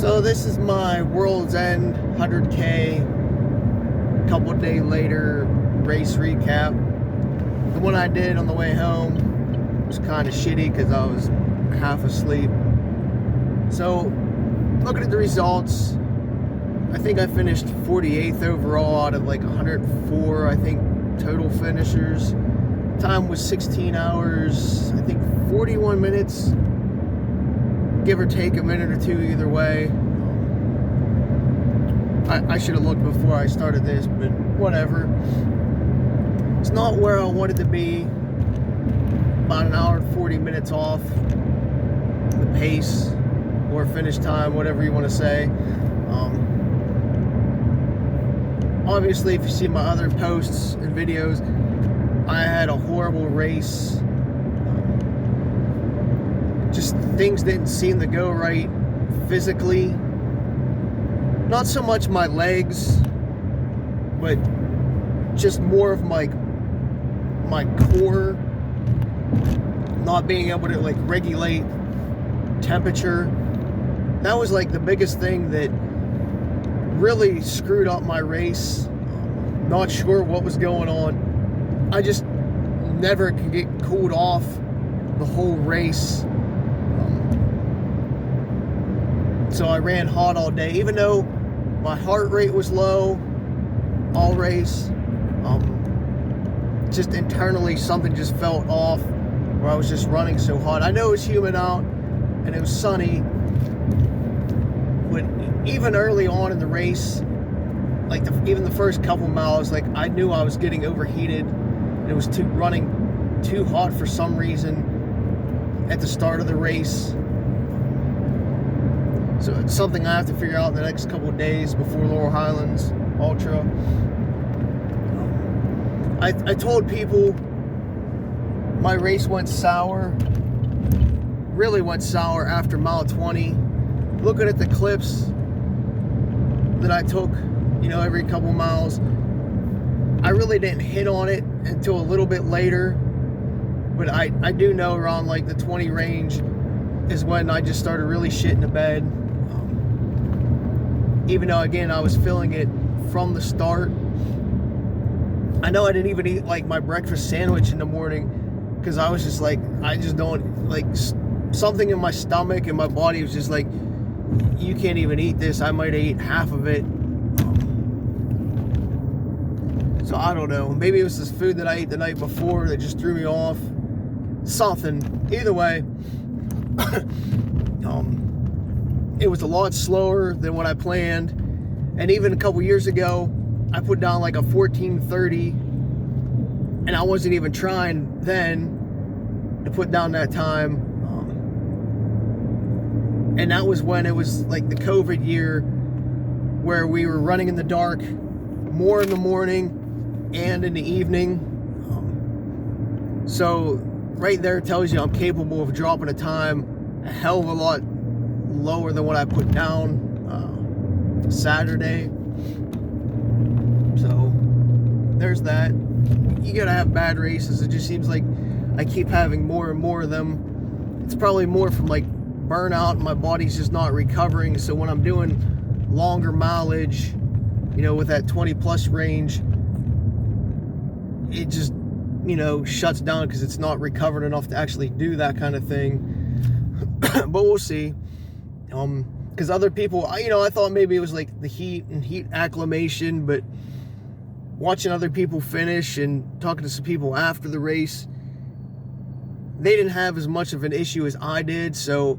So this is my World's End 100K, couple days later race recap. The one I did on the way home was kind of shitty because I was half asleep. So looking at the results, I think I finished 48th overall out of like 104, I think, total finishers. Time was 16 hours, I think 41 minutes, give or take a minute or two either way. I should have looked before I started this, but whatever. It's not where I wanted to be. About an hour and 40 minutes off the pace or finish time, whatever you want to say. Obviously, if you see my other posts and videos, I had a horrible race. Just things didn't seem to go right physically. Not so much my legs, but just more of my core not being able to like regulate temperature. That was like the biggest thing that really screwed up my race. Not sure what was going on. I just never could get cooled off the whole race. So I ran hot all day, even though my heart rate was low all race. Just internally something just felt off where I was just running so hot. I know it was humid out and it was sunny, but even early on in the race, like even the first couple miles, like I knew I was getting overheated. It was running too hot for some reason at the start of the race. So it's something I have to figure out in the next couple of days before Laurel Highlands Ultra. I told people my race went sour, really went sour after mile 20. Looking at the clips that I took, every couple miles, I really didn't hit on it until a little bit later. But I do know around like the 20 range is when I just started really shitting the bed. Even though, again, I was feeling it from the start. I know I didn't even eat like my breakfast sandwich in the morning because I was just like, I just don't like, something in my stomach and my body was just like, you can't even eat this. I might eat half of it. So I don't know. Maybe it was this food that I ate the night before that just threw me off. Something. Either way, it was a lot slower than what I planned. And even a couple years ago, I put down like a 14:30, and I wasn't even trying then to put down that time. And that was when it was like the COVID year where we were running in the dark more in the morning and in the evening. So right there tells you I'm capable of dropping a time a hell of a lot lower than what I put down Saturday. So there's that. You gotta have bad races. It just seems like I keep having more and more of them. It's probably more from like burnout. My body's just not recovering. So when I'm doing longer mileage, with that 20 plus range, it just, shuts down because it's not recovered enough to actually do that kind of thing. But we'll see. Because other people, I thought maybe it was like the heat and heat acclimation, but watching other people finish and talking to some people after the race, they didn't have as much of an issue as I did. So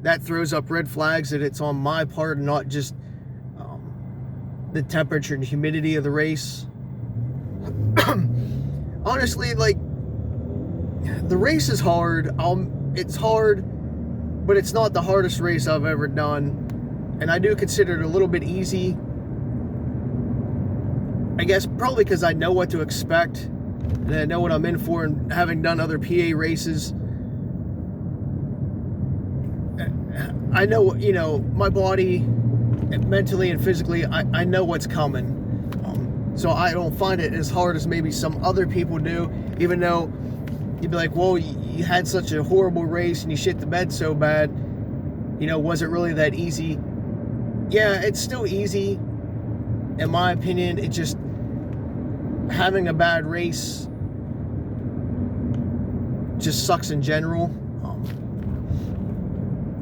that throws up red flags that it's on my part and not just the temperature and humidity of the race. Honestly, like, the race is hard. It's hard, but it's not the hardest race I've ever done. And I do consider it a little bit easy. I guess probably because I know what to expect and I know what I'm in for, and having done other PA races, I know, my body, mentally and physically, I know what's coming. So I don't find it as hard as maybe some other people do, even though you'd be like, whoa, you had such a horrible race and you shit the bed so bad, was it really that easy? yeah, it's still easy, in my opinion. It just, having a bad race just sucks in general.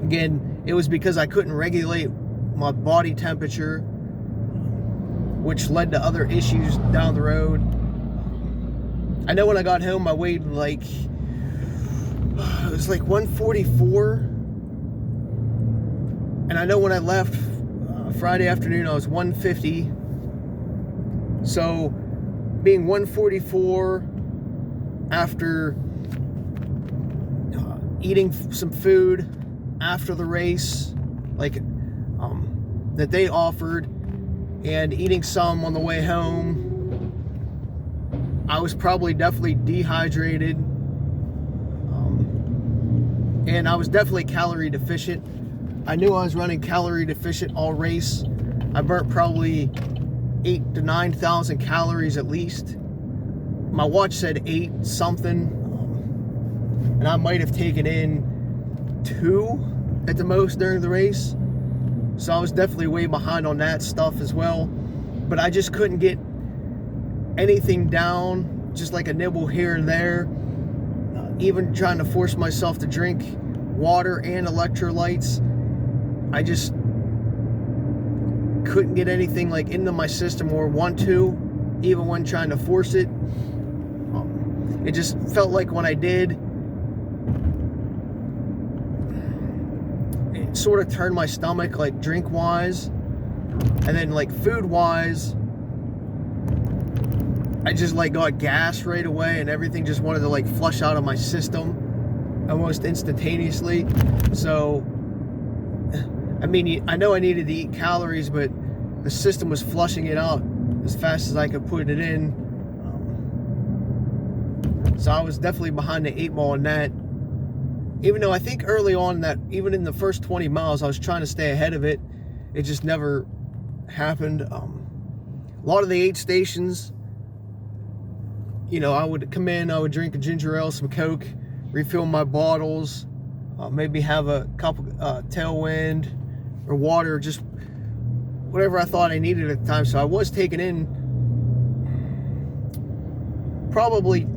Again, it was because I couldn't regulate my body temperature, which led to other issues down the road. I know when I got home, I weighed like, it was like 144. And I know when I left Friday afternoon, I was 150. So being 144 after eating some food after the race, like that they offered, and eating some on the way home, I was probably definitely dehydrated, and I was definitely calorie deficient. I knew I was running calorie deficient all race. I burnt probably 8,000 to 9,000 calories at least. My watch said 8 something, and I might have taken in 2 at the most during the race. So I was definitely way behind on that stuff as well. But I just couldn't get anything down, just like a nibble here and there. Even trying to force myself to drink water and electrolytes, I just couldn't get anything like into my system or want to, even when trying to force it. It just felt like when I did, it sort of turned my stomach, like drink wise, and then like food wise, I just like got gas right away, and everything just wanted to like flush out of my system almost instantaneously. So I mean, I know I needed to eat calories, but the system was flushing it out as fast as I could put it in. So I was definitely behind the 8 ball on that. Even though I think early on that, even in the first 20 miles, I was trying to stay ahead of it. It just never happened. A lot of the aid stations, you know, I would come in, I would drink a ginger ale, some Coke, refill my bottles, maybe have a couple Tailwind or water, just whatever I thought I needed at the time. So I was taking in probably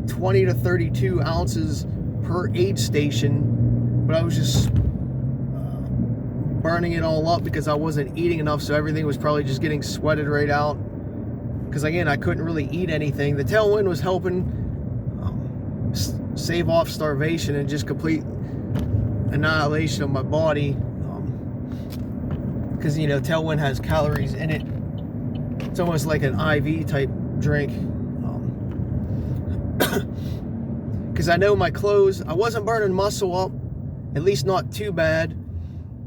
20 to 32 ounces per aid station, but I was just burning it all up because I wasn't eating enough, so everything was probably just getting sweated right out. Because again, I couldn't really eat anything. The Tailwind was helping save off starvation and just complete annihilation of my body. Because you know, Tailwind has calories in it. It's almost like an IV type drink. Because I know my clothes, I wasn't burning muscle up, at least not too bad,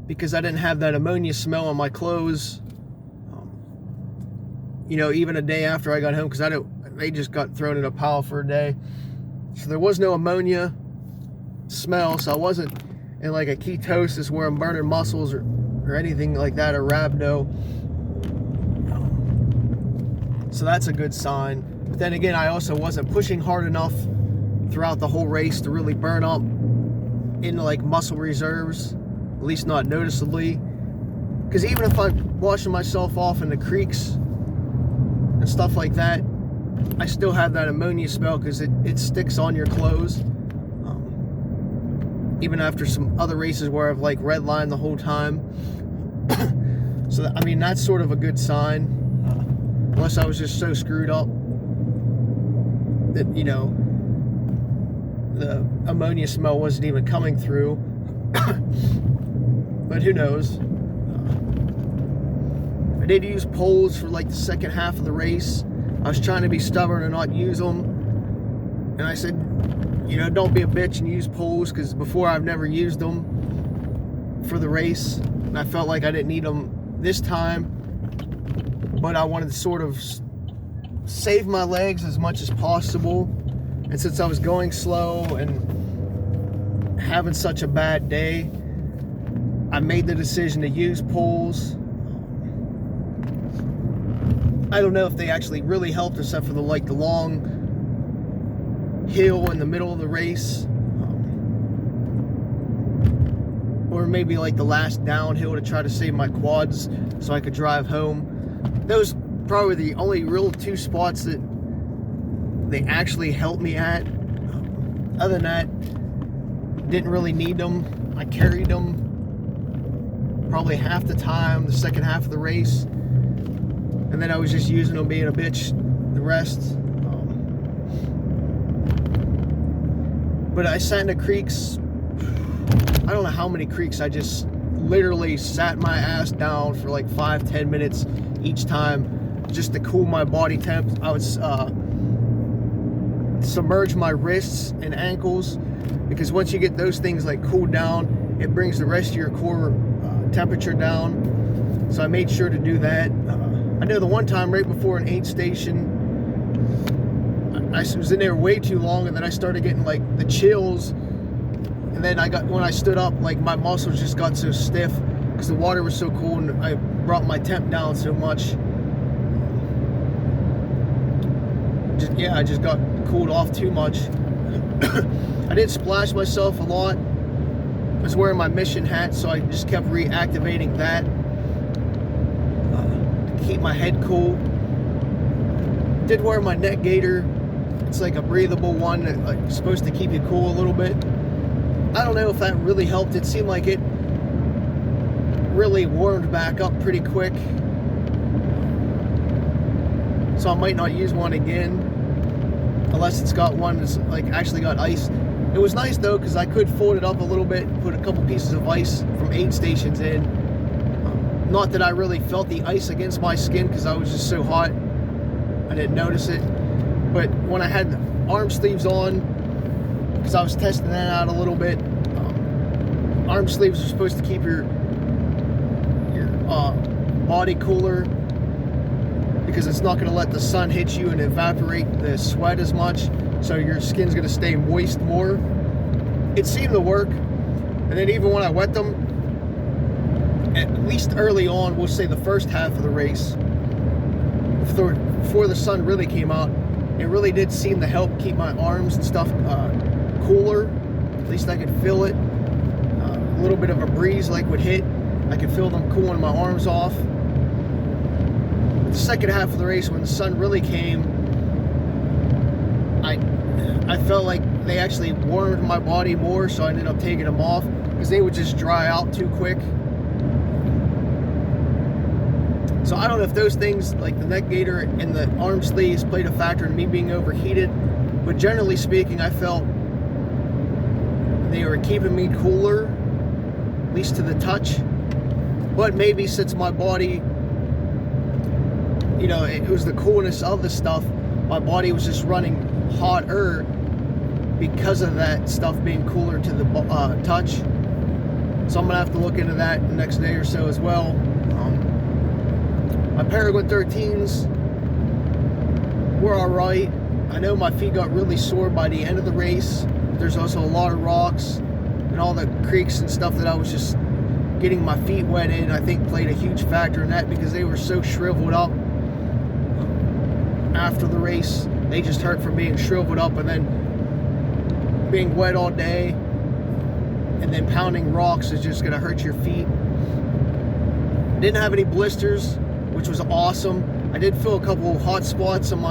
because I didn't have that ammonia smell on my clothes. You know, even a day after I got home, because they just got thrown in a pile for a day. So there was no ammonia smell, so I wasn't in like a ketosis where I'm burning muscles or anything like that, or rhabdo. So that's a good sign. But then again, I also wasn't pushing hard enough throughout the whole race to really burn up into like muscle reserves, at least not noticeably. Because even if I'm washing myself off in the creeks and stuff like that, I still have that ammonia smell because it sticks on your clothes. Even after some other races where I've like redlined the whole time. So I mean, that's sort of a good sign, unless I was just so screwed up that, you know, the ammonia smell wasn't even coming through. But who knows. I did use poles for like the second half of the race. I was trying to be stubborn and not use them, and I said, you know, don't be a bitch and use poles, because before I've never used them for the race, and I felt like I didn't need them this time, but I wanted to sort of save my legs as much as possible. And since I was going slow and having such a bad day, I made the decision to use poles. I don't know if they actually really helped, except for the long hill in the middle of the race. or maybe like the last downhill to try to save my quads so I could drive home. Those probably the only real 2 spots that they actually helped me at. Other than that, didn't really need them. I carried them probably half the time, the second half of the race, and then I was just using them being a bitch the rest. But I sat in the creeks. I don't know how many creeks. I just literally sat my ass down for like 5-10 minutes each time just to cool my body temp. I would submerge my wrists and ankles, because once you get those things like cooled down, it brings the rest of your core temperature down. So I made sure to do that. I know the one time right before an aid station, I was in there way too long, and then I started getting like the chills. And then when I stood up, like my muscles just got so stiff because the water was so cool, and I brought my temp down so much. I just got cooled off too much. I didn't splash myself a lot. I was wearing my mission hat, so I just kept reactivating that to keep my head cool. Did wear my neck gaiter. It's like a breathable one that's supposed to keep you cool a little bit. I don't know if that really helped. It seemed like it really warmed back up pretty quick. So I might not use one again unless it's got one that's like actually got ice. It was nice though, because I could fold it up a little bit and put a couple pieces of ice from aid stations in. Not that I really felt the ice against my skin because I was just so hot, I didn't notice it. But when I had arm sleeves on, because I was testing that out a little bit, arm sleeves are supposed to keep your body cooler, because it's not going to let the sun hit you and evaporate the sweat as much, so your skin's going to stay moist more. It seemed to work. And then even when I wet them, at least early on, we'll say the first half of the race, before the sun really came out, it really did seem to help keep my arms and stuff cooler. At least I could feel it. A little bit of a breeze like would hit. I could feel them cooling my arms off. The second half of the race, when the sun really came, I felt like they actually warmed my body more, so I ended up taking them off because they would just dry out too quick. So I don't know if those things like the neck gaiter and the arm sleeves played a factor in me being overheated, but generally speaking, I felt they were keeping me cooler, at least to the touch. But maybe since my body, you know, it was the coolness of the stuff, my body was just running hotter because of that stuff being cooler to the touch. So I'm gonna have to look into that the next day or so as well. My Paragon 13s were all right. I know my feet got really sore by the end of the race. There's also a lot of rocks and all the creeks and stuff that I was just getting my feet wet in, I think played a huge factor in that, because they were so shriveled up after the race. They just hurt from being shriveled up and then being wet all day, and then pounding rocks is just gonna hurt your feet. Didn't have any blisters, which was awesome. I did feel a couple hot spots on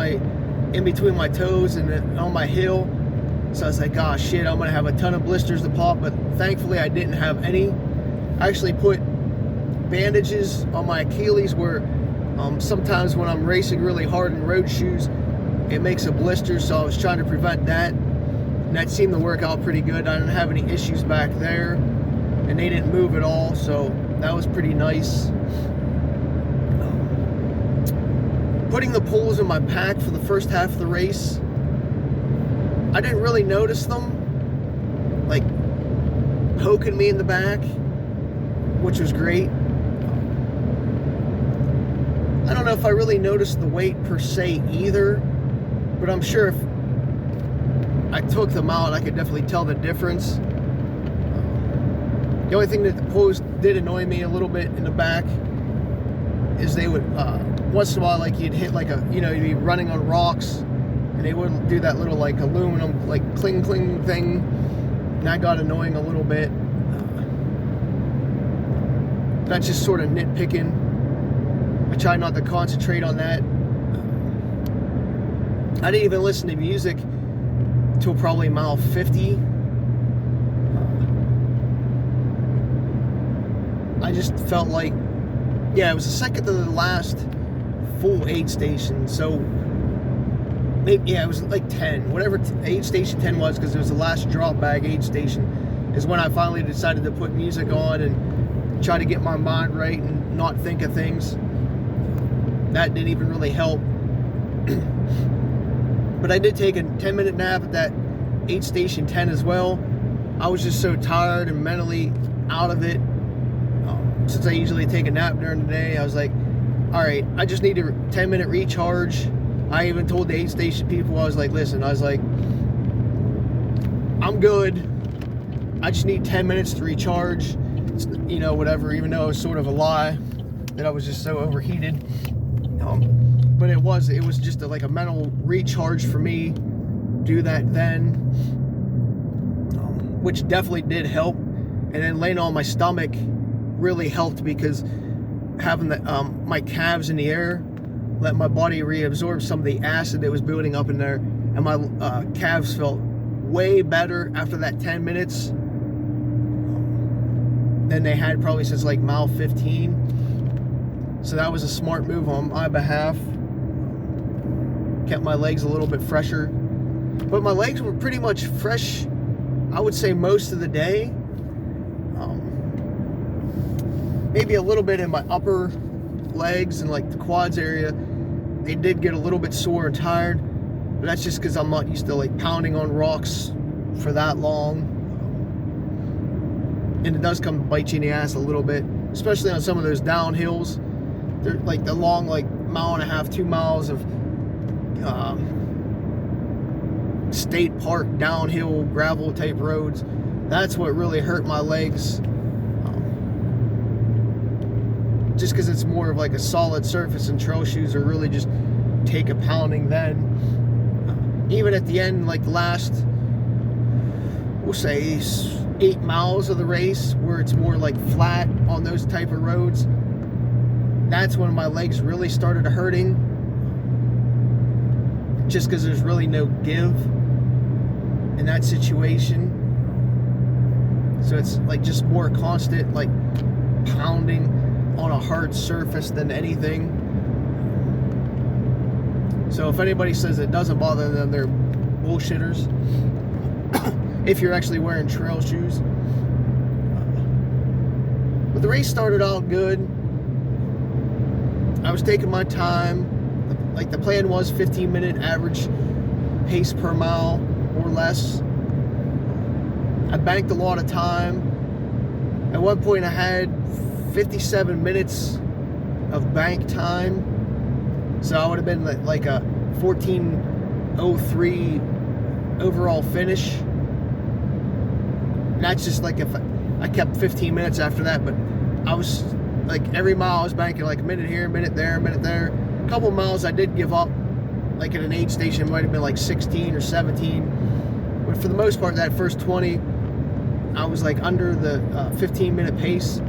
in between my toes and on my heel. So I was like, gosh, shit, I'm gonna have a ton of blisters to pop, but thankfully I didn't have any. I actually put bandages on my Achilles where sometimes when I'm racing really hard in road shoes, it makes a blister, so I was trying to prevent that. And that seemed to work out pretty good. I didn't have any issues back there, and they didn't move at all, so that was pretty nice. Putting the poles in my pack for the first half of the race, I didn't really notice them like poking me in the back, which was great. I don't know if I really noticed the weight per se either, but I'm sure if I took them out, I could definitely tell the difference. The only thing that the poles did annoy me a little bit in the back is they would, once in a while, like you'd hit like you'd be running on rocks, and they wouldn't do that little like aluminum like cling thing, and that got annoying a little bit. That's just sort of nitpicking. I try not to concentrate on that. I didn't even listen to music till probably mile 50. I just felt like, yeah, it was the second to the last full aid station. So maybe, yeah, it was like 10, whatever aid station 10 was, because it was the last drop bag aid station, is when I finally decided to put music on and try to get my mind right and not think of things. That didn't even really help. But I did take a 10-minute nap at that aid station 10 as well. I was just so tired and mentally out of it. Since I usually take a nap during the day, I was like, all right, I just need a 10-minute recharge. I even told the aid station people, I was like, listen, I was like, I'm good. I just need 10 minutes to recharge. It's, you know, whatever, even though it was sort of a lie that I was just so overheated. But it was just like a mental recharge for me. Do that then, which definitely did help. And then laying on my stomach really helped, because having the my calves in the air let my body reabsorb some of the acid that was building up in there, and my calves felt way better after that 10 minutes than they had probably since like mile 15. So that was a smart move on my behalf. Kept my legs a little bit fresher, but my legs were pretty much fresh, I would say, most of the day. Maybe a little bit in my upper legs and like the quads area. They did get a little bit sore and tired, but that's just because I'm not used to like pounding on rocks for that long. And it does come to bite you in the ass a little bit, especially on some of those downhills. They're like the long, like 1.5 to 2 miles of state park downhill gravel type roads. That's what really hurt my legs. Just because it's more of like a solid surface, and trail shoes are really just take a pounding then. Even at the end, like the last, we'll say 8 miles of the race, where it's more like flat on those type of roads, that's when my legs really started hurting, just because there's really no give in that situation. So it's like just more constant like pounding on a hard surface than anything. So if anybody says it doesn't bother them, they're bullshitters. If you're actually wearing trail shoes. But the race started out good. I was taking my time. Like the plan was 15-minute average pace per mile or less. I banked a lot of time. At one point I had 57 minutes of bank time, so I would have been like a 14:03 overall finish. And that's just like if I kept 15 minutes after that, but I was like every mile I was banking like a minute here, a minute there, a minute there. A couple miles I did give up, like at an aid station, it might have been like 16 or 17, but for the most part that first 20 I was like under the 15-minute pace.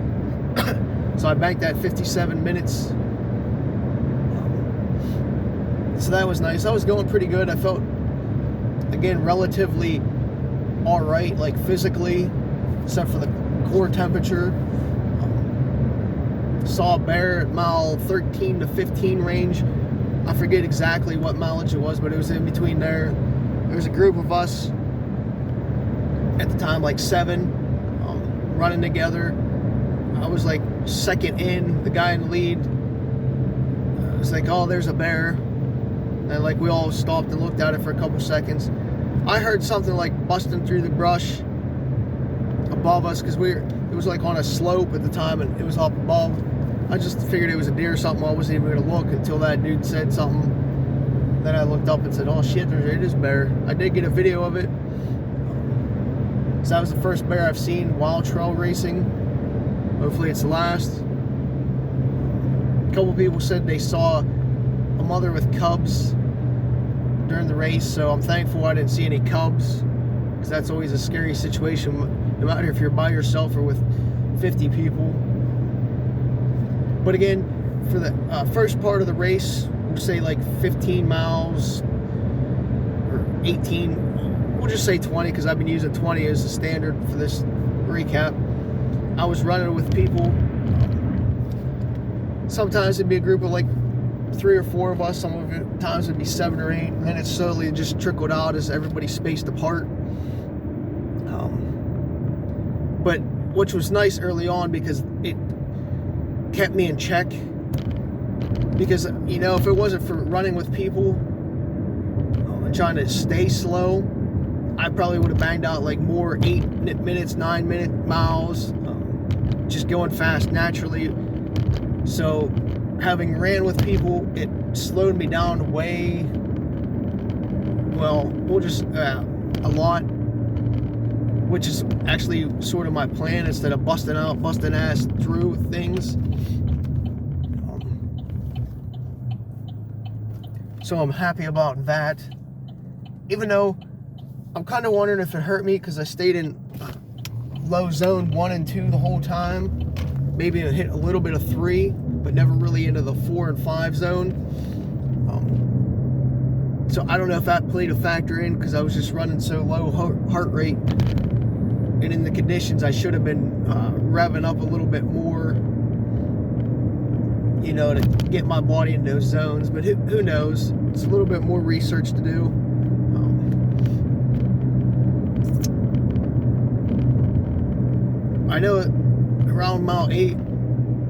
So I banked that 57 minutes. So that was nice. I was going pretty good. I felt, again, relatively all right, like physically, except for the core temperature. Saw a bear at mile 13 to 15 range. I forget exactly what mileage it was, but it was in between there. There was a group of us at the time, like 7, running together. I was like second in, the guy in the lead. It was like, oh, there's a bear. And like we all stopped and looked at it for a couple seconds. I heard something like busting through the brush above us, because it was like on a slope at the time and it was up above. I just figured it was a deer or something. I wasn't even gonna look until that dude said something. Then I looked up and said, oh shit, it is a bear. I did get a video of it. So that was the first bear I've seen while trail racing. Hopefully it's the last. A couple people said they saw a mother with cubs during the race, so I'm thankful I didn't see any cubs, because that's always a scary situation, no matter if you're by yourself or with 50 people. But again, for the first part of the race, we'll say like 15 miles or 18. We'll just say 20 because I've been using 20 as the standard for this recap. I was running with people. Sometimes it'd be a group of like 3 or 4 of us. Some of the times it'd be 7 or 8. And then it slowly just trickled out as everybody spaced apart. But which was nice early on because it kept me in check. Because, you know, if it wasn't for running with people and trying to stay slow, I probably would have banged out like more 8 minutes, 9-minute miles, just going fast naturally. So having ran with people, it slowed me down way, well, we'll just, a lot, which is actually sort of my plan instead of busting ass through things. So I'm happy about that. Even though I'm kind of wondering if it hurt me because I stayed in low zone 1 and 2 the whole time. Maybe I hit a little bit of 3, but never really into the 4 and 5 zone. So I don't know if that played a factor in because I was just running so low heart rate. And in the conditions, I should have been revving up a little bit more, you know, to get my body in those zones. But who knows? It's a little bit more research to do. I know around mile 8,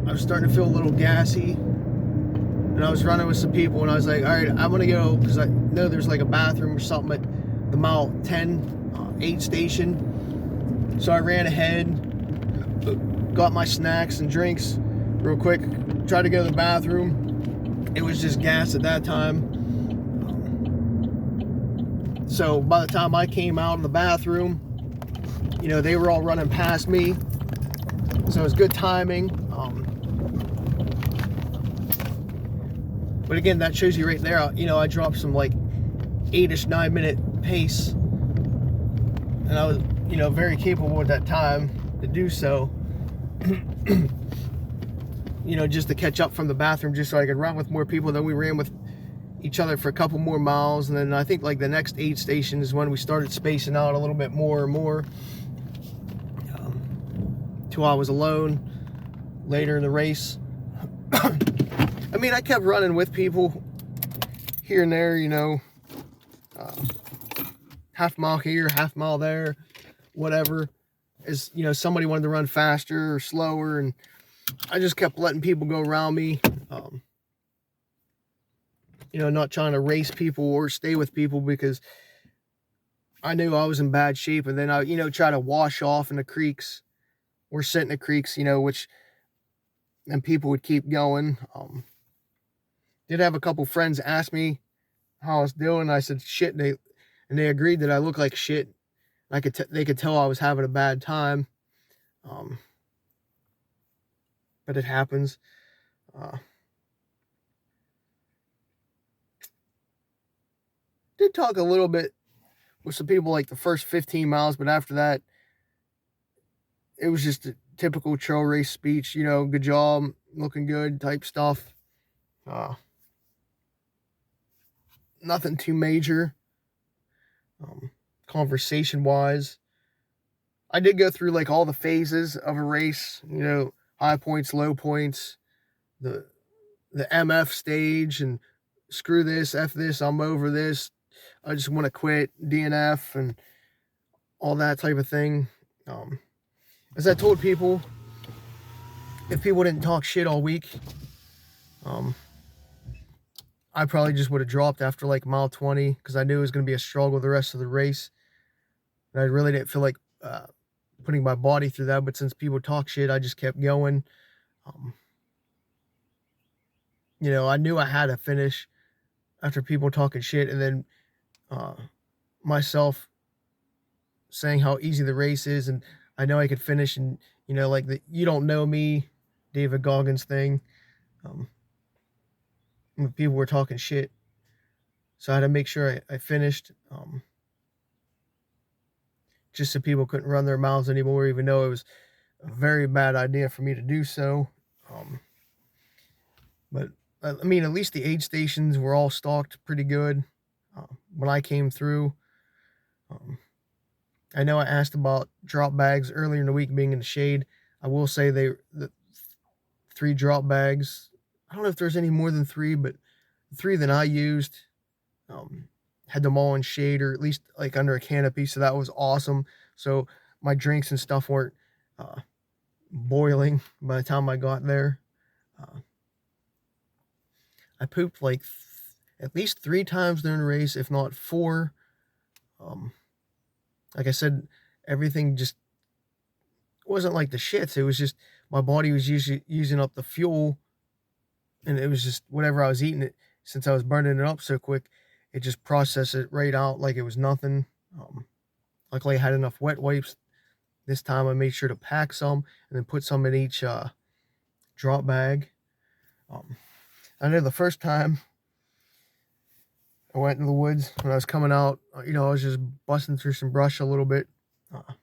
I was starting to feel a little gassy. And I was running with some people, and I was like, all right, I'm going to go, because I know there's like a bathroom or something at the mile 10, 8 station. So I ran ahead, got my snacks and drinks real quick, tried to go to the bathroom. It was just gas at that time. So by the time I came out of the bathroom, you know, they were all running past me. So it was good timing. But again, that shows you right there, you know, I dropped some like 8-ish, 9-minute pace. And I was, you know, very capable at that time to do so. You know, just to catch up from the bathroom, just so I could run with more people. Then we ran with each other for a couple more miles. And then I think like the next 8 stations is when we started spacing out a little bit more and more. Till I was alone later in the race. I mean, I kept running with people here and there, you know, half mile here, half mile there, whatever. As, you know, somebody wanted to run faster or slower, and I just kept letting people go around me. You know, not trying to race people or stay with people because I knew I was in bad shape. And then I, you know, try to wash off in the creeks or sit in the creeks, you know, which, and people would keep going. Did have a couple friends ask me how I was doing. I said shit, and they agreed that I looked like shit. They could tell I was having a bad time. But it happens. Did talk a little bit with some people like the first 15 miles, but after that, it was just a typical trail race speech, you know, good job, looking good type stuff. Nothing too major. Conversation wise, I did go through like all the phases of a race, you know, high points, low points, the MF stage, and screw this, F this, I'm over this, I just want to quit, DNF, and all that type of thing. As I told people, if people didn't talk shit all week, I probably just would have dropped after like mile 20 because I knew it was going to be a struggle the rest of the race. And I really didn't feel like putting my body through that. But since people talk shit, I just kept going. You know, I knew I had to finish after people talking shit. And then myself saying how easy the race is. And I know I could finish. And, you know, like the "you don't know me" David Goggins thing. People were talking shit. So I had to make sure I finished. Just so people couldn't run their mouths anymore, even though it was a very bad idea for me to do so. But I mean, at least the aid stations were all stocked pretty good when I came through. Um, I know I asked about drop bags earlier in the week being in the shade. I will say the 3 drop bags. I don't know if there's any more than 3, but the 3 that I used um, had them all in shade or at least like under a canopy, so that was awesome. So my drinks and stuff weren't uh, boiling by the time I got there. Uh, I pooped like at least 3 times during the race, if not 4. Um, like I said, everything just wasn't like the shits. It was just my body was usually using up the fuel, and it was just whatever I was eating it. Since I was burning it up so quick, it just processed it right out like it was nothing. Luckily, I had enough wet wipes. This time, I made sure to pack some and then put some in each drop bag. Um, I know the first time I went in the woods when I was coming out, I was just busting through some brush a little bit. Uh,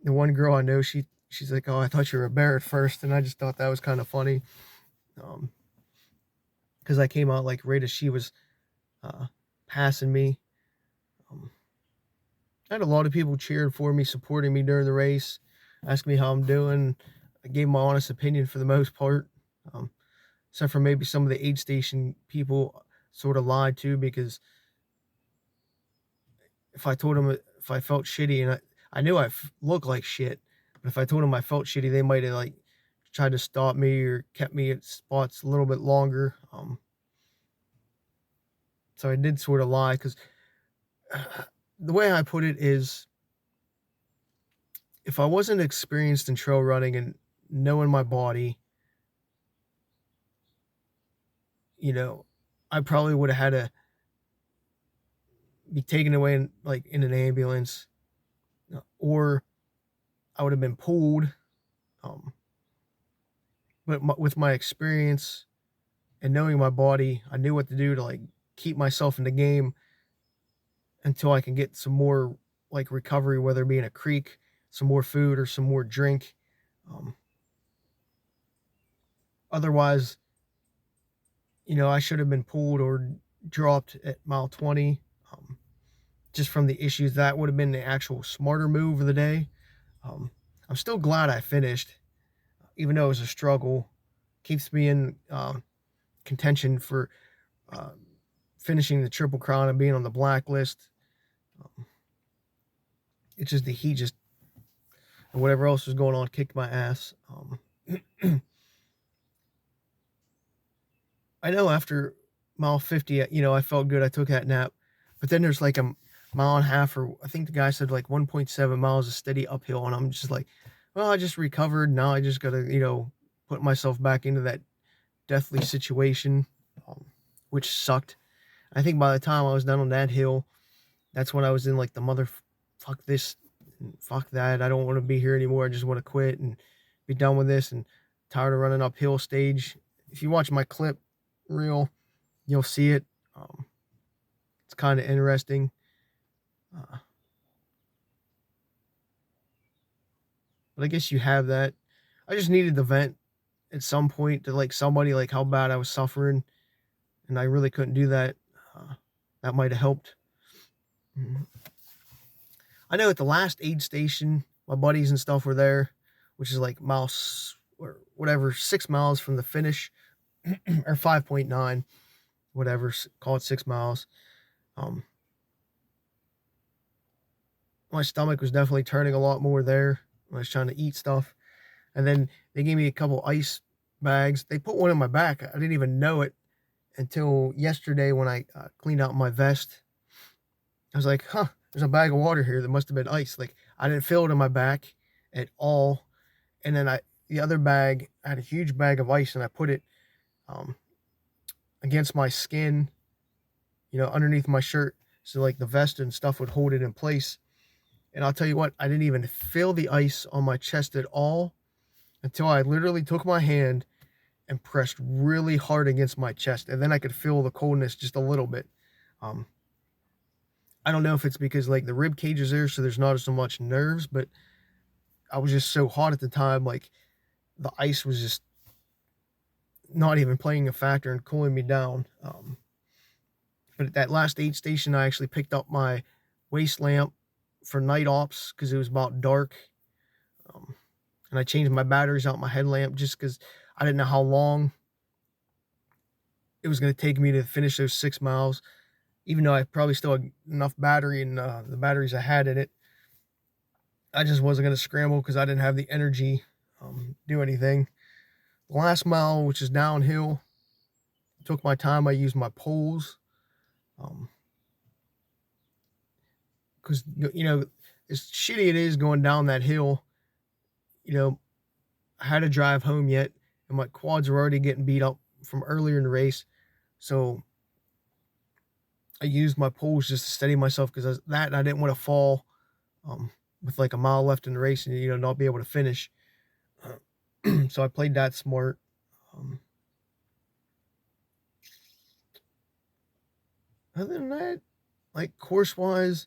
the one girl I know, she's like, "Oh, I thought you were a bear at first," and I just thought that was kind of funny, because I came out like right as she was uh, passing me. Um, I had a lot of people cheering for me, supporting me during the race, asking me how I'm doing. I gave my honest opinion for the most part, um, except for maybe some of the aid station people sort of lied too, because if I told them if I felt shitty, and I knew I looked like shit, but if I told them I felt shitty, they might have like tried to stop me or kept me at spots a little bit longer. So I did sort of lie because the way I put it is, if I wasn't experienced in trail running and knowing my body, I probably would have had to be taken away in an ambulance, or I would have been pulled. Um, but with my experience and knowing my body, I knew what to do to like keep myself in the game until I can get some more like recovery, whether it be in a creek, some more food, or some more drink. Um, Otherwise, I should have been pulled or dropped at mile 20. Just from the issues, that would have been the actual smarter move of the day. Um, I'm still glad I finished, even though it was a struggle. Keeps me in contention for uh, finishing the Triple Crown and being on the blacklist. Um, it's just the heat, just and whatever else was going on, kicked my ass. I know after mile 50, I felt good. I took that nap, but then there's like a mile and a half, or I think the guy said like 1.7 miles of steady uphill, and I'm just like, well, I just recovered. Now I just gotta, put myself back into that deathly situation, which sucked. I think by the time I was done on that hill, that's when I was in like the fuck this, fuck that. I don't want to be here anymore. I just want to quit and be done with this, and tired of running uphill stage. If you watch my clip reel, you'll see it. It's kind of interesting. Uh, but I guess you have that. I just needed the vent at some point to like somebody like how bad I was suffering, and I really couldn't do that. That might have helped. Mhm. I know at the last aid station, my buddies and stuff were there, which is like miles or whatever, 6 miles from the finish, or 5.9, whatever, call it 6 miles. Um, my stomach was definitely turning a lot more there when I was trying to eat stuff. And then they gave me a couple ice bags. They put one in my back. I didn't even know it until yesterday when I cleaned out my vest. I was like, huh, there's a bag of water here that must have been ice. Like, I didn't feel it in my back at all. And then the other bag, I had a huge bag of ice, and I put it um, against my skin, underneath my shirt, so like the vest and stuff would hold it in place. And I'll tell you what, I didn't even feel the ice on my chest at all until I literally took my hand and pressed really hard against my chest, and then I could feel the coldness just a little bit. Um, I don't know if it's because like the rib cage is there, so there's not so much nerves, but I was just so hot at the time, like the ice was just not even playing a factor in cooling me down. But at that last aid station, I actually picked up my waist lamp for night ops because it was about dark. And I changed my batteries out my headlamp just because I didn't know how long it was going to take me to finish those 6 miles, even though I probably still had enough battery in the batteries I had in it. I just wasn't going to scramble because I didn't have the energy do anything. The last mile, which is downhill, took my time. I used my poles because, as shitty it is going down that hill, I had to drive home yet, and my quads were already getting beat up from earlier in the race. So I used my poles just to steady myself because I didn't want to fall with like a mile left in the race and not be able to finish. So I played that smart. Other than that, like course wise,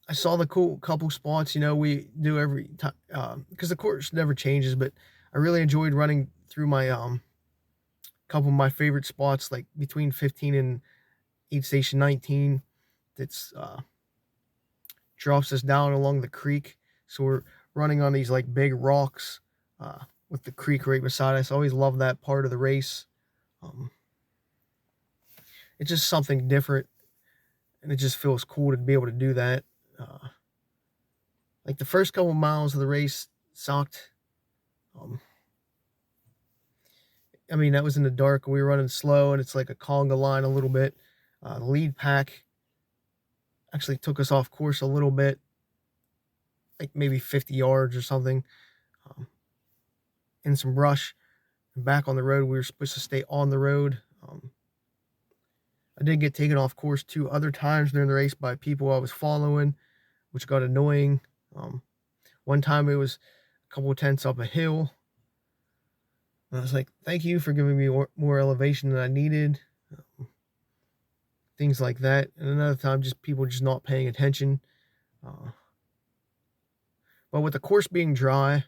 I saw the cool couple spots. We do every time because the course never changes. But I really enjoyed running through my couple of my favorite spots, like between 15 and aid station 19. That's drops us down along the creek. So we're running on these like big rocks with the creek right beside us. I always love that part of the race. It's just something different, and it just feels cool to be able to do that. Like the first couple miles of the race sucked. That was in the dark, and we were running slow, and it's like a conga line a little bit. The lead pack actually took us off course a little bit, like maybe 50 yards or something, in some brush. And back on the road, we were supposed to stay on the road. I did get taken off course 2 other times during the race by people I was following, which got annoying. One time it was a couple of tenths up a hill. And I was like, thank you for giving me more elevation than I needed. Things like that. And another time, just people just not paying attention. But with the course being dry,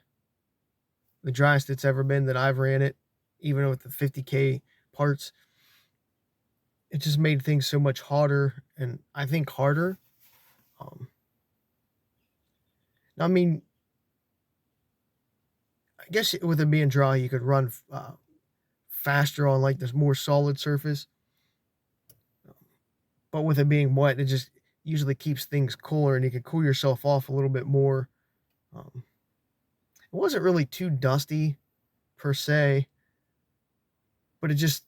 the driest it's ever been that I've ran it, even with the 50K parts, it just made things so much harder, and I think harder. I guess with it being dry, you could run faster on like this more solid surface. But with it being wet, it just usually keeps things cooler, and you can cool yourself off a little bit more. It wasn't really too dusty per se, but it just,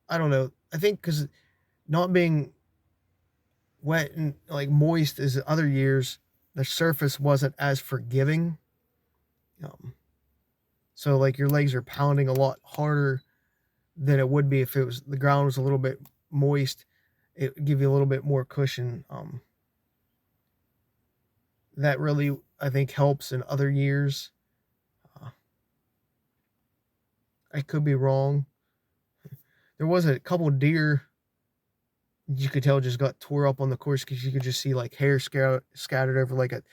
I don't know. I think because not being wet and like moist as other years, the surface wasn't as forgiving. So like your legs are pounding a lot harder than it would be if the ground was a little bit moist. It would give you a little bit more cushion. That really, I think, helps in other years. I could be wrong. There was a couple deer you could tell just got tore up on the course because you could just see like hair scattered over like a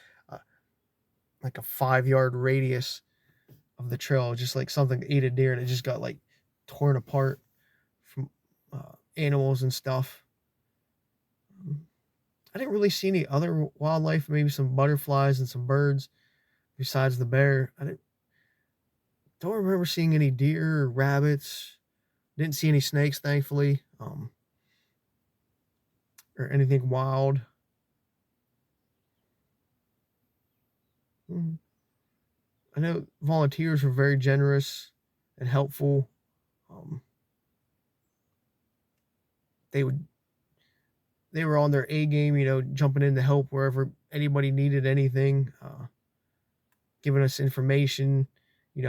5-yard radius of the trail, just like something ate a deer and it just got like torn apart from animals and stuff. I didn't really see any other wildlife, maybe some butterflies and some birds besides the bear. Don't remember seeing any deer or rabbits. Didn't see any snakes, thankfully, or anything wild. I know volunteers were very generous and helpful. They were on their A game, jumping in to help wherever anybody needed anything, giving us information,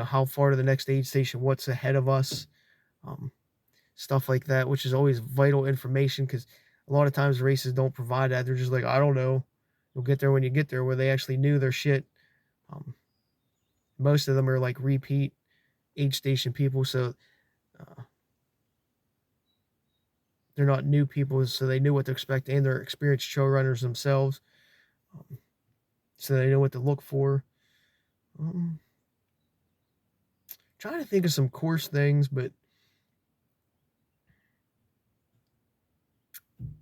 how far to the next aid station, what's ahead of us, stuff like that, which is always vital information because a lot of times races don't provide that. They're just like, I don't know. You'll get there when you get there, where they actually knew their shit. Most of them are like repeat aid station people, so they're not new people, so they knew what to expect, and they're experienced trail runners themselves, so they know what to look for. trying to think of some course things, but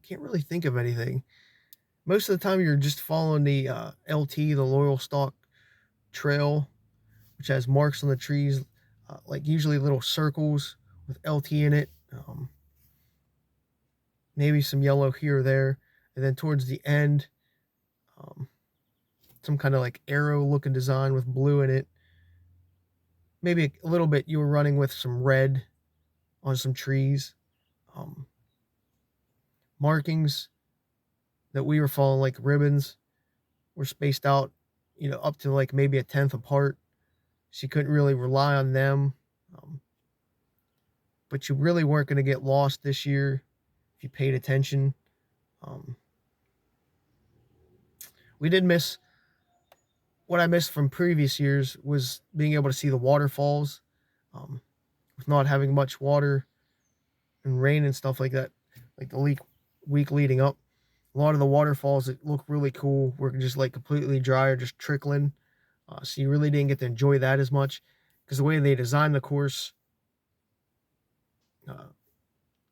can't really think of anything. Most of the time, you're just following the LT, the Loyal Stalk Trail, which has marks on the trees, like usually little circles with LT in it. Maybe some yellow here or there, and then towards the end, um, some kind of like arrow looking design with blue in it. Maybe a little bit you were running with some red on some trees. Um, Markings that we were following, like ribbons, were spaced out, up to like maybe a tenth apart. So you couldn't really rely on them. Um, but you really weren't going to get lost this year if you paid attention. Um, we did miss what I missed from previous years was being able to see the waterfalls. With not having much water and rain and stuff like that, like the week leading up, a lot of the waterfalls that look really cool were just like completely dry or just trickling. So you really didn't get to enjoy that as much because the way they designed the course, uh,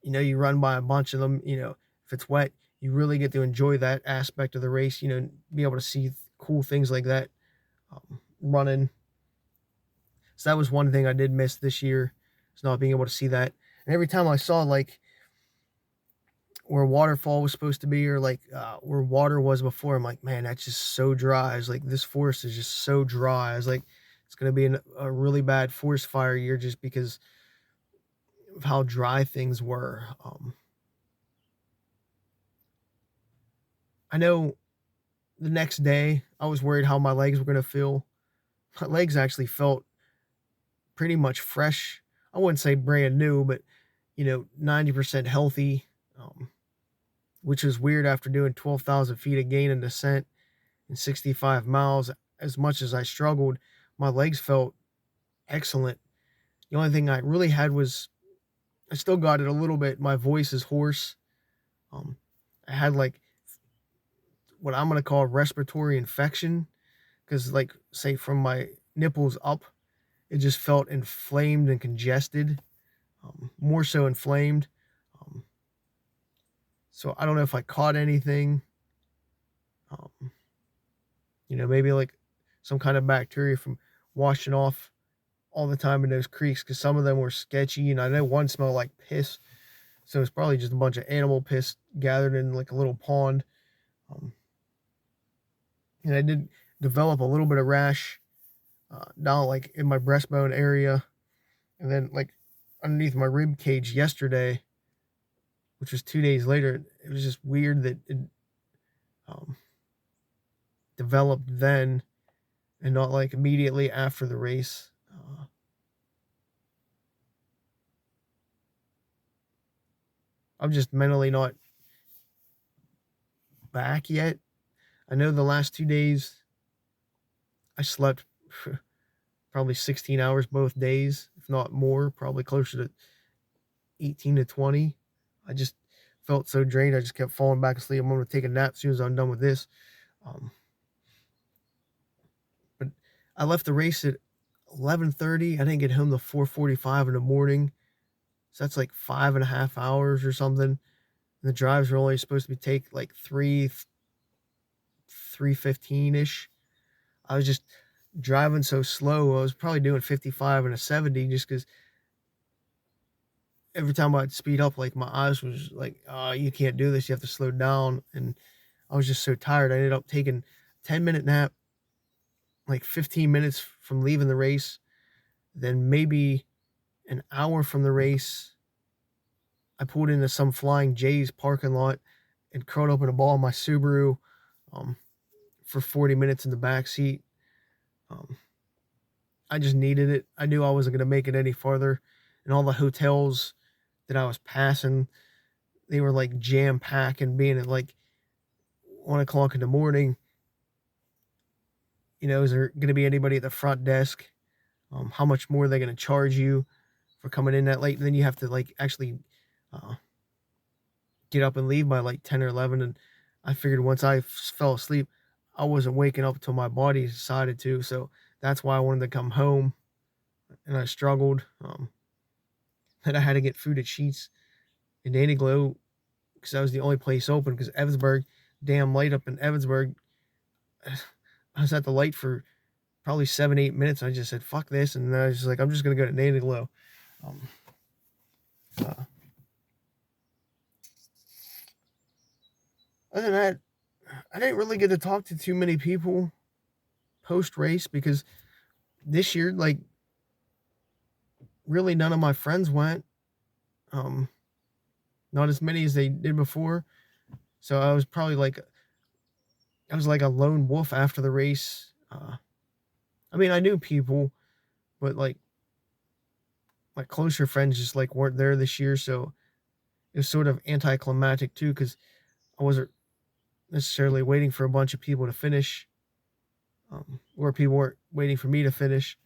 you run by a bunch of them. If it's wet, you really get to enjoy that aspect of the race. Be able to see cool things like that running. So that was one thing I did miss this year, is not being able to see that. And every time I saw like where a waterfall was supposed to be, or like where water was before, I'm like, man, that's just so dry. I was like, this forest is just so dry. I was like, it's going to be a really bad forest fire year just because of how dry things were. I know the next day I was worried how my legs were going to feel. My legs actually felt pretty much fresh. I wouldn't say brand new, but 90% healthy, which was weird after doing 12,000 feet of gain and descent and 65 miles. As much as I struggled, my legs felt excellent. The only thing I really had was I still got it a little bit. My voice is hoarse. I had like what I'm going to call a respiratory infection because, like, say from my nipples up, it just felt inflamed and congested, more so inflamed. So I don't know if I caught anything. Maybe like some kind of bacteria from washing off all the time in those creeks because some of them were sketchy, and I know one smelled like piss. So it's probably just a bunch of animal piss gathered in like a little pond. And I did develop a little bit of rash down like in my breastbone area, and then like underneath my rib cage yesterday, which was 2 days later. It was just weird that it developed then and not like immediately after the race. I'm just mentally not back yet. I know the last 2 days I slept probably 16 hours both days, if not more, probably closer to 18 to 20. I just felt so drained. I just kept falling back asleep. I'm going to take a nap as soon as I'm done with this. But I left the race at 11:30. I didn't get home till 4:45 in the morning. So that's like 5.5 hours or something. And the drives were only supposed to take like 3:15-ish. I was just driving so slow. I was probably doing 55 and a 70 just because every time I'd speed up, like my eyes was like, oh, you can't do this. You have to slow down. And I was just so tired. I ended up taking a 10-minute nap, like 15 minutes from leaving the race. Then maybe an hour from the race, I pulled into some Flying J's parking lot and curled up in a ball in my Subaru for 40 minutes in the back seat. I just needed it. I knew I wasn't going to make it any farther. And all the hotels that I was passing, they were like jam packed, and being at like 1 o'clock in the morning, is there going to be anybody at the front desk? How much more are they going to charge you for coming in that late? And then you have to like actually get up and leave by like 10 or 11. And I figured once I fell asleep, I wasn't waking up until my body decided to. So that's why I wanted to come home and I struggled. And I had to get food at Sheets and Danny Glow because that was the only place open. Because Evansburg, damn light up in Evansburg, I was at the light for probably 7-8 minutes. I just said fuck this, and then I was just like, I'm just gonna go to Danny Glow. Um, uh, Other than that, I didn't really get to talk to too many people post race because this year, like, really none of my friends went. Um, Not as many as they did before. So I was like a lone wolf after the race. I mean, I knew people, but like my closer friends just like weren't there this year, so it was sort of anticlimactic too because I wasn't necessarily waiting for a bunch of people to finish, or people weren't waiting for me to finish.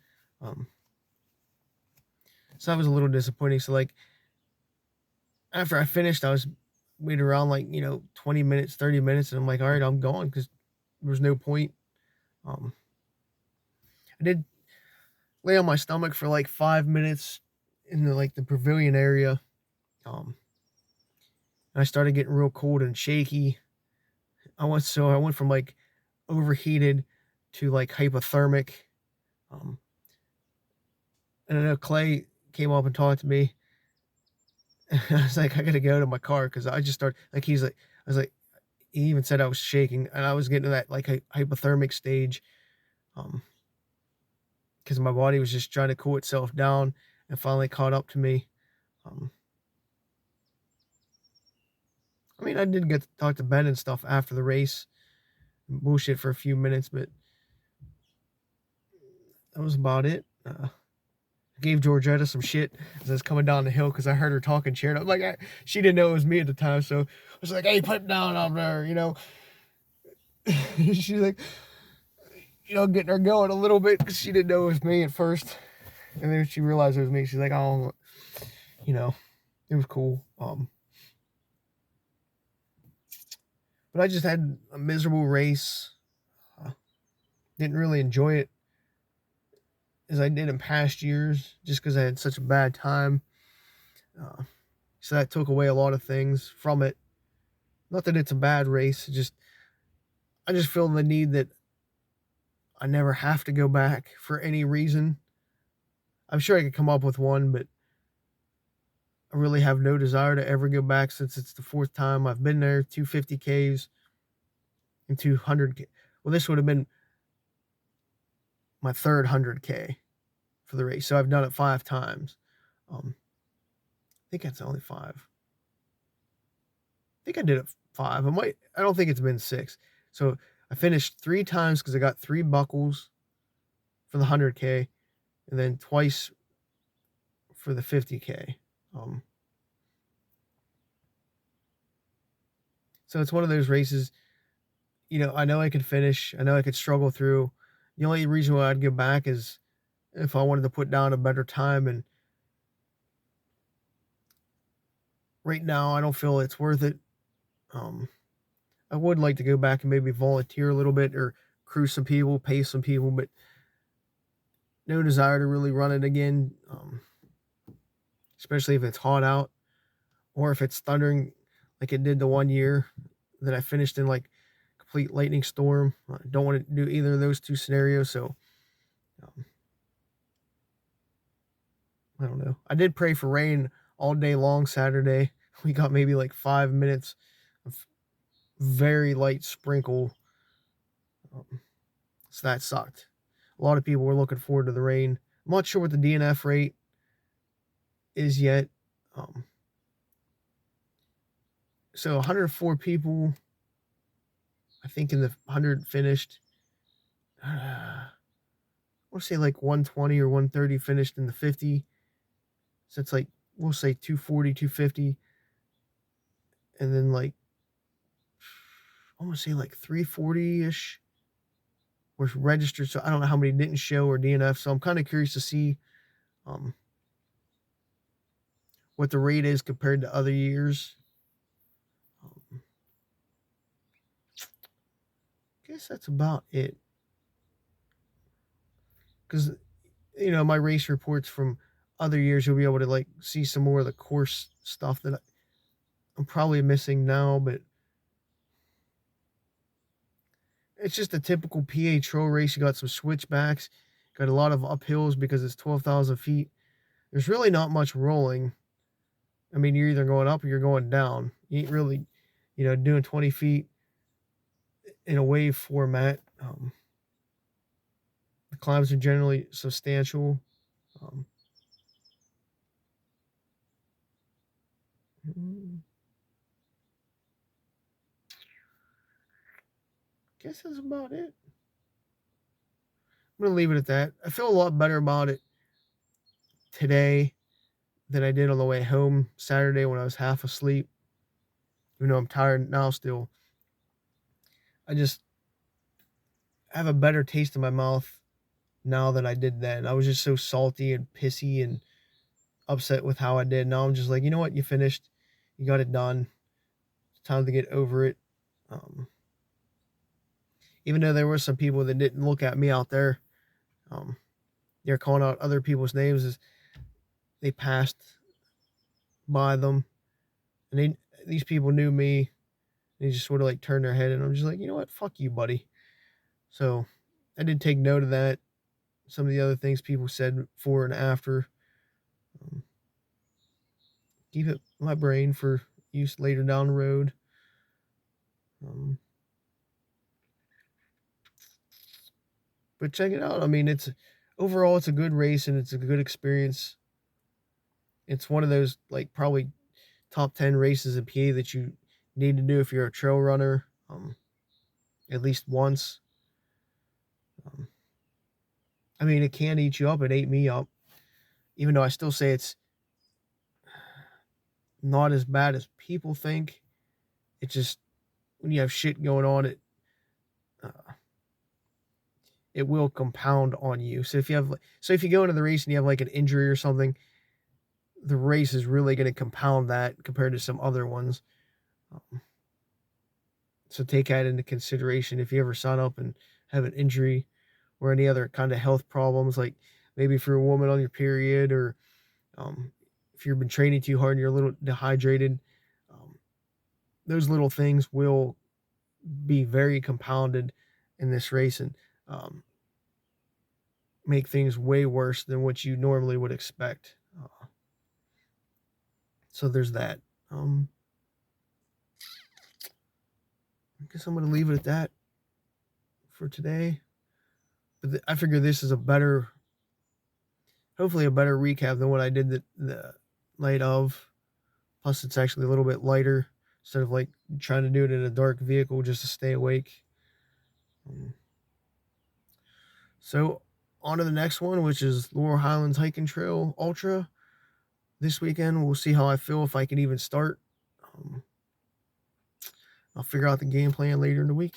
Um, so that was a little disappointing. So like after I finished, I was waiting around like 20 minutes, 30 minutes, and I'm like, all right, I'm gone because there was no point. Um, I did lay on my stomach for like 5 minutes in the pavilion area. Um, and I started getting real cold and shaky. I went from like overheated to like hypothermic. Um, and I know Clay came up and talked to me. I was like, I gotta go to my car because I just started like I was like he even said I was shaking and I was getting to that like hypothermic stage. Um, because my body was just trying to cool itself down and finally caught up to me. Um, I mean, I did get to talk to Ben and stuff after the race, and bullshit for a few minutes, but that was about it. I gave Georgetta some shit as I was coming down the hill because I heard her talking shit. I'm like, she didn't know it was me at the time, so I was like, "Hey, pipe down up there," She's like, getting her going a little bit because she didn't know it was me at first, and then she realized it was me. She's like, "Oh, it was cool." But I just had a miserable race. Didn't really enjoy it as I did in past years, just because I had such a bad time. So that took away a lot of things from it. Not that it's a bad race, I just feel the need that I never have to go back for any reason. I'm sure I could come up with one, but I really have no desire to ever go back since it's the fourth time I've been there, 250Ks and 200K. Well, this would have been my third 100K for the race. So I've done it 5 times. I think that's only 5. I think I did it 5. I don't think it's been 6. So I finished 3 times because I got 3 buckles for the 100K and then twice for the 50K. So it's one of those races, I know I could finish. I know I could struggle through. The only reason why I'd go back is if I wanted to put down a better time. And right now, I don't feel it's worth it. I would like to go back and maybe volunteer a little bit or crew some people, pay some people, but no desire to really run it again, especially if it's hot out or if it's thundering like it did the one year that I finished in like complete lightning storm. I don't want to do either of those 2 scenarios, so um, I don't know. I did pray for rain all day long Saturday. We got maybe like 5 minutes of very light sprinkle, so that sucked. A lot of people were looking forward to the rain. I'm not sure what the DNF rate is yet. So 104 people, I think, in the 100 finished. I want to say like 120 or 130 finished in the 50. So it's like, we'll say 240, 250. And then like, I want to say like 340-ish were registered. So I don't know how many didn't show or DNF. So I'm kind of curious to see what the rate is compared to other years. I guess that's about it. Because my race reports from other years, you'll be able to like see some more of the course stuff that I'm probably missing now, but it's just a typical PA trail race. You got some switchbacks, got a lot of uphills because it's 12,000 feet. There's really not much rolling. I mean, you're either going up or you're going down. You ain't really, doing 20 feet in a wave format. The climbs are generally substantial. Um, guess that's about it. I'm going to leave it at that. I feel a lot better about it today than I did on the way home Saturday when I was half asleep. Even though I'm tired now still. I just have a better taste in my mouth now than I did then. I was just so salty and pissy and upset with how I did. Now I'm just like, you know what? You finished. You got it done. It's time to get over it. Even though there were some people that didn't look at me out there, they're calling out other people's names as they passed by them, and these people knew me. They just sort of like turned their head, and I'm just like, you know what? Fuck you, buddy. So I did take note of that. Some of the other things people said before and after. Keep it in my brain for use later down the road. But check it out. I mean, overall it's a good race and it's a good experience. It's one of those like probably top 10 races in PA that you need to do if you're a trail runner, at least once. I mean, it can eat you up. It ate me up, even though I still say it's not as bad as people think. It just, when you have shit going on, it will compound on you. So if you go into the race and you have like an injury or something, the race is really going to compound that compared to some other ones. So take that into consideration if you ever sign up and have an injury or any other kind of health problems, like maybe if you're a woman on your period, or if you've been training too hard and you're a little dehydrated. Those little things will be very compounded in this race and make things way worse than what you normally would expect. So there's that. I guess I'm going to leave it at that for today. But I figure this is hopefully a better recap than what I did the night of. Plus, it's actually a little bit lighter instead of like trying to do it in a dark vehicle just to stay awake. So on to the next one, which is Laurel Highlands Hiking Trail Ultra. This weekend, we'll see how I feel, if I can even start. I'll figure out the game plan later in the week.